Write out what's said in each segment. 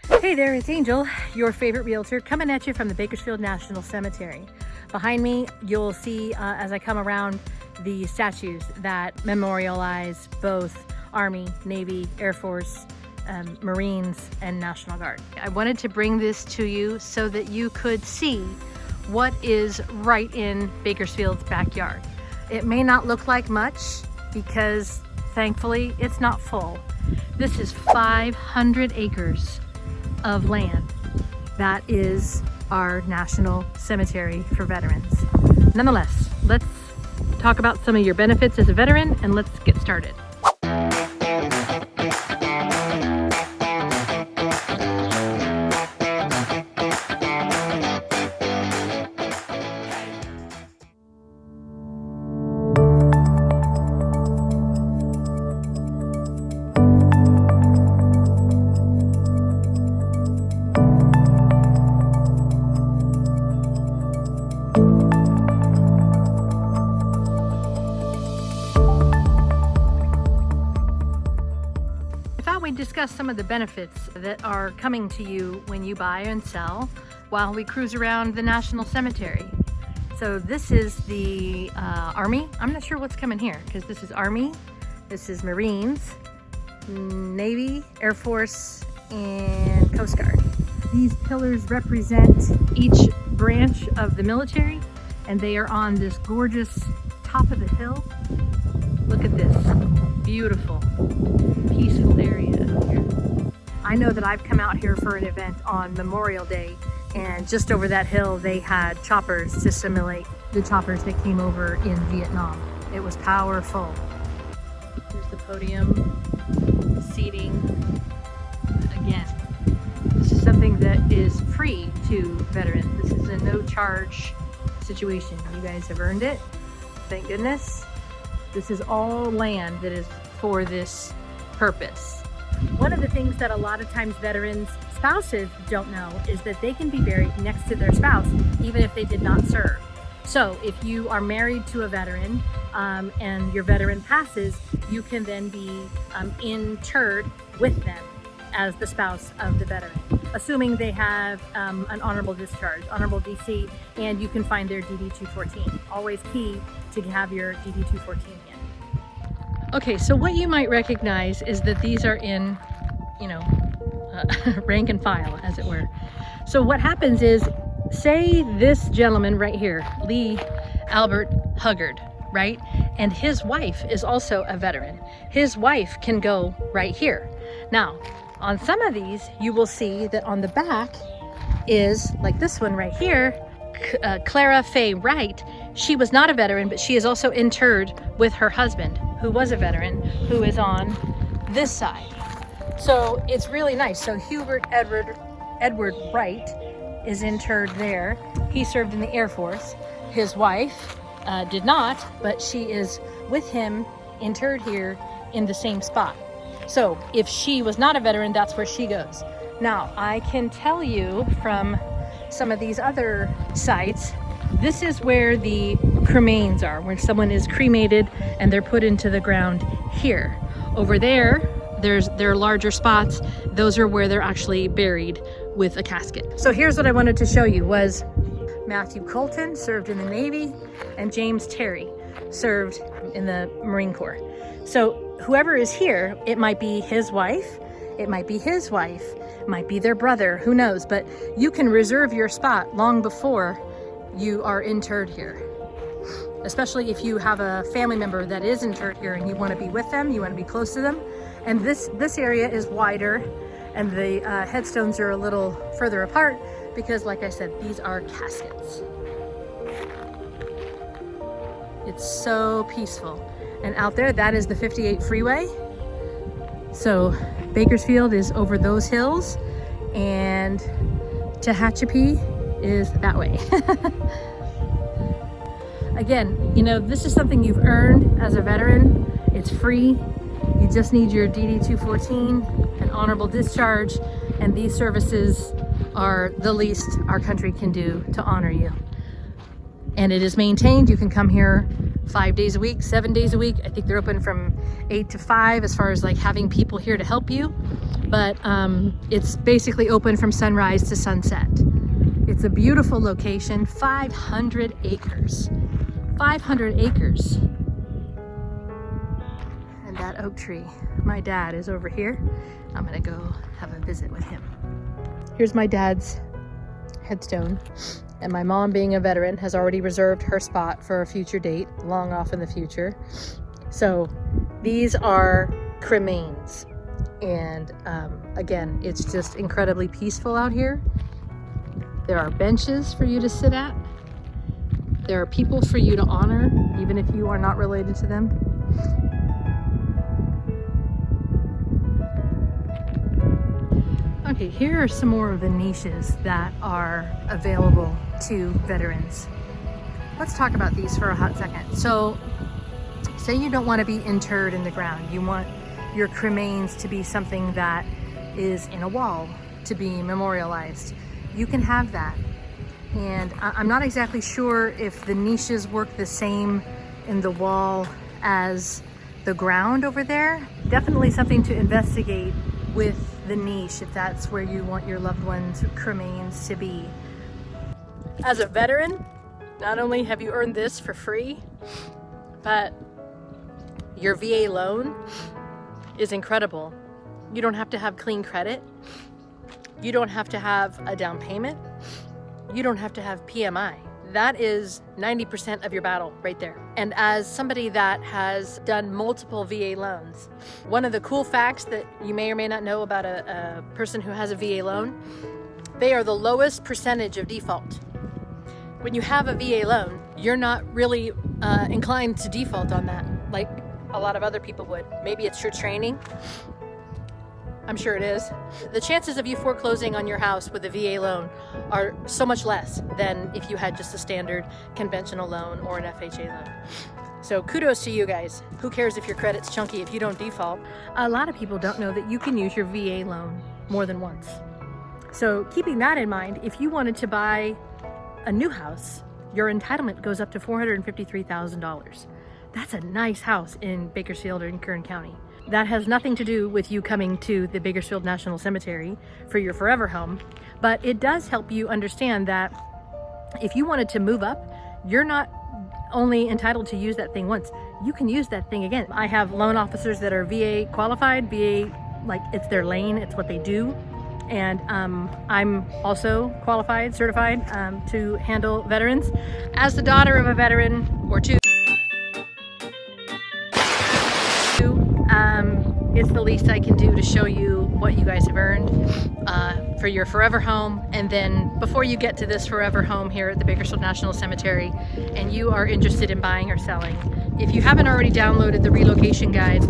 Hey there, it's Angel, your favorite realtor, coming at you from the Bakersfield National Cemetery. Behind me, you'll see as I come around the statues that memorialize both Army, Navy, Air Force, Marines, and National Guard. I wanted to bring this to you so that you could see what is right in Bakersfield's backyard. It may not look like much because thankfully it's not full. This is 500 acres of land. That is our national cemetery for veterans. Nonetheless, let's talk about some of your benefits as a veteran and let's get started. We discuss some of the benefits that are coming to you when you buy and sell while we cruise around the National Cemetery. So this is the Army. I'm not sure what's coming here because this is Army, this is Marines, Navy, Air Force, and Coast Guard. These pillars represent each branch of the military and they are on this gorgeous top of the hill. Look at this beautiful, peaceful area here. I know that I've come out here for an event on Memorial Day, and just over that hill they had choppers to simulate the choppers that came over in Vietnam. It was powerful. Here's the podium, seating. Again, this is something that is free to veterans. This is a no charge situation. You guys have earned it, thank goodness. This is all land that is for this purpose. One of the things that a lot of times veterans' spouses don't know is that they can be buried next to their spouse even if they did not serve. So if you are married to a veteran and your veteran passes, you can then be interred with them as the spouse of the veteran, assuming they have an honorable discharge, honorable DC, and you can find their DD-214. Always key to have your DD-214 in. Okay, so what you might recognize is that these are in, rank and file, as it were. So what happens is, say this gentleman right here, Lee Albert Huggard, right? And his wife is also a veteran. His wife can go right here. Now, on some of these, you will see that on the back is, like this one right here, Clara Faye Wright. She was not a veteran, but she is also interred with her husband, who was a veteran, who is on this side. So it's really nice. So Hubert Edward Wright is interred there. He served in the Air Force. His wife did not, but she is with him, interred here in the same spot. So if she was not a veteran, that's where she goes. Now, I can tell you from some of these other sites, this is where the cremains are, where someone is cremated and they're put into the ground here. Over there, there are larger spots. Those are where they're actually buried with a casket. So here's what I wanted to show you was Matthew Colton served in the Navy and James Terry served in the Marine Corps. So whoever is here, it might be his wife, it might be his wife, it might be their brother, who knows, but you can reserve your spot long before you are interred here. Especially if you have a family member that is interred here and you want to be with them, you want to be close to them. And this area is wider and the headstones are a little further apart because, like I said, these are caskets. It's so peaceful. And out there, that is the 58 freeway. So Bakersfield is over those hills and Tehachapi is that way. Again, this is something you've earned as a veteran. It's free. You just need your DD-214, an honorable discharge, and these services are the least our country can do to honor you. And it is maintained. You can come here 5 days a week, 7 days a week. I think they're open from 8 to 5 as far as like having people here to help you. But it's basically open from sunrise to sunset. It's a beautiful location, 500 acres. 500 acres. And that oak tree, my dad is over here. I'm gonna go have a visit with him. Here's my dad's headstone. And my mom, being a veteran, has already reserved her spot for a future date, long off in the future. So these are cremains. And again, it's just incredibly peaceful out here. There are benches for you to sit at. There are people for you to honor, even if you are not related to them. Okay, here are some more of the niches that are available to veterans. Let's talk about these for a hot second. So, say you don't want to be interred in the ground. You want your cremains to be something that is in a wall, to be memorialized. You can have that. And I'm not exactly sure if the niches work the same in the wall as the ground over there. Definitely something to investigate with the niche if that's where you want your loved ones' cremains to be. As a veteran, not only have you earned this for free, but your VA loan is incredible. You don't have to have clean credit. You don't have to have a down payment. You don't have to have PMI. That is 90% of your battle right there. And as somebody that has done multiple VA loans, one of the cool facts that you may or may not know about a person who has a VA loan, they are the lowest percentage of default. When you have a VA loan, you're not really inclined to default on that like a lot of other people would. Maybe it's your training. I'm sure it is. The chances of you foreclosing on your house with a VA loan are so much less than if you had just a standard conventional loan or an FHA loan. So kudos to you guys. Who cares if your credit's chunky if you don't default? A lot of people don't know that you can use your VA loan more than once. So keeping that in mind, if you wanted to buy a new house, your entitlement goes up to $453,000. That's a nice house in Bakersfield or in Kern County. That has nothing to do with you coming to the Bakersfield National Cemetery for your forever home, but it does help you understand that if you wanted to move up, you're not only entitled to use that thing once, you can use that thing again. I have loan officers that are VA qualified, VA, like it's their lane, it's what they do. And I'm also qualified, certified to handle veterans. As the daughter of a veteran or two, it's the least I can do to show you what you guys have earned for your forever home. And then before you get to this forever home here at the Bakersfield National Cemetery and you are interested in buying or selling, if you haven't already downloaded the relocation guide,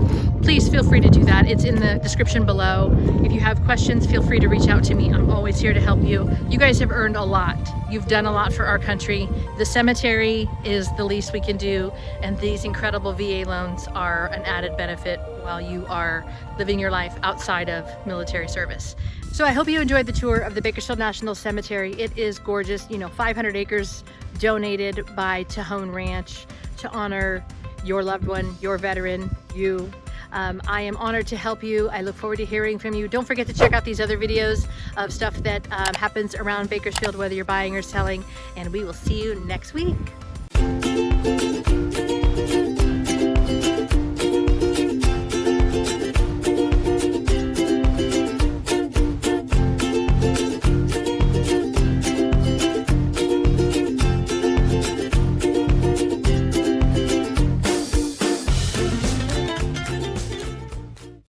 please feel free to do that. It's in the description below. If you have questions, feel free to reach out to me. I'm always here to help you. You guys have earned a lot. You've done a lot for our country. The cemetery is the least we can do, and these incredible VA loans are an added benefit while you are living your life outside of military service. So I hope you enjoyed the tour of the Bakersfield National Cemetery. It is gorgeous, 500 acres donated by Tejon Ranch to honor your loved one, your veteran, you. I am honored to help you. I look forward to hearing from you. Don't forget to check out these other videos of stuff that happens around Bakersfield, whether you're buying or selling, and we will see you next week.